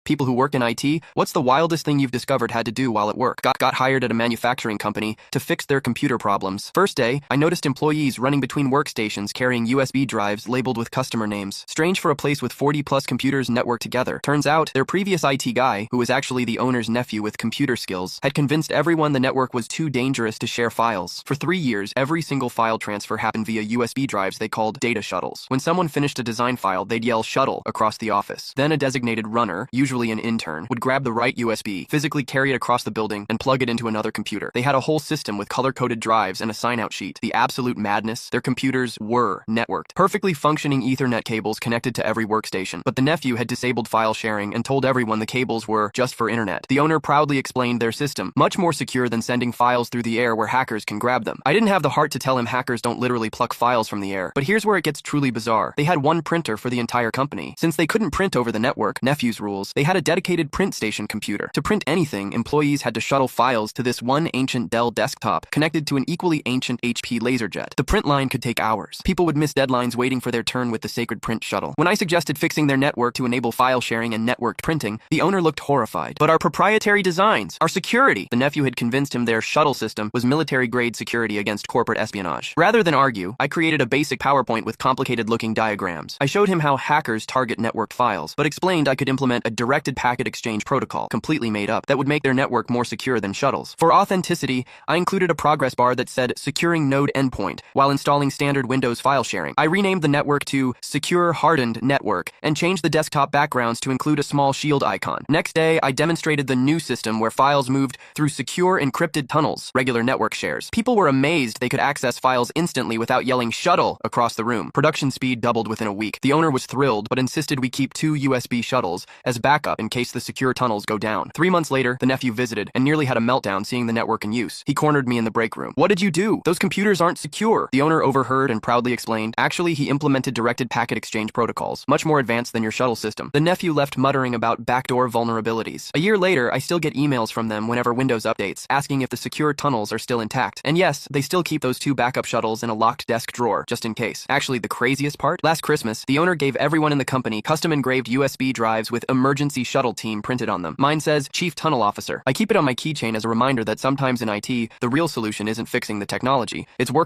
People who work in IT, what's the wildest thing you've discovered had to do while at work? Got hired at a manufacturing company to fix their computer problems. First day, I noticed employees running between workstations carrying USB drives labeled with customer names. Strange for a place with 40+ computers networked together. Turns out, their previous IT guy, who was actually the owner's nephew with computer skills, had convinced everyone the network was too dangerous to share files. For 3 years, every single file transfer happened via USB drives they called data shuttles. When someone finished a design file, they'd yell "shuttle" across the office. Then a designated runner, usually an intern, would grab the right USB, physically carry it across the building, and plug it into another computer. They had a whole system with color-coded drives and a sign-out sheet. The absolute madness, their computers were networked. Perfectly functioning Ethernet cables connected to every workstation. But the nephew had disabled file sharing and told everyone the cables were just for internet. The owner proudly explained their system, much more secure than sending files through the air where hackers can grab them. I didn't have the heart to tell him hackers don't literally pluck files from the air. But here's where it gets truly bizarre. They had one printer for the entire company. Since they couldn't print over the network, nephew's rules, they had a dedicated print station computer. To print anything, employees had to shuttle files to this one ancient Dell desktop connected to an equally ancient HP LaserJet. The print line could take hours. People would miss deadlines waiting for their turn with the sacred print shuttle. When I suggested fixing their network to enable file sharing and networked printing, the owner looked horrified. But our proprietary designs, our security, the nephew had convinced him their shuttle system was military-grade security against corporate espionage. Rather than argue, I created a basic PowerPoint with complicated-looking diagrams. I showed him how hackers target networked files, but explained I could implement a directed packet exchange protocol, completely made up, that would make their network more secure than shuttles. For authenticity, I included a progress bar that said Securing Node Endpoint while installing standard Windows file sharing. I renamed the network to Secure Hardened Network and changed the desktop backgrounds to include a small shield icon. Next day, I demonstrated the new system where files moved through secure encrypted tunnels, regular network shares. People were amazed they could access files instantly without yelling "shuttle" across the room. Production speed doubled within a week. The owner was thrilled, but insisted we keep 2 USB shuttles as backup in case the secure tunnels go down. 3 months later, the nephew visited and nearly had a meltdown seeing the network in use. He cornered me in the break room. "What did you do? Those computers aren't secure." The owner overheard and proudly explained, "Actually, he implemented directed packet exchange protocols, much more advanced than your shuttle system." The nephew left muttering about backdoor vulnerabilities. A year later, I still get emails from them whenever Windows updates, asking if the secure tunnels are still intact. And yes, they still keep those 2 backup shuttles in a locked desk drawer, just in case. Actually, the craziest part? Last Christmas, the owner gave everyone in the company custom-engraved USB drives with "Emergency Shuttle Team" printed on them. Mine says Chief Tunnel Officer. I keep it on my keychain as a reminder that sometimes in IT, the real solution isn't fixing the technology, it's working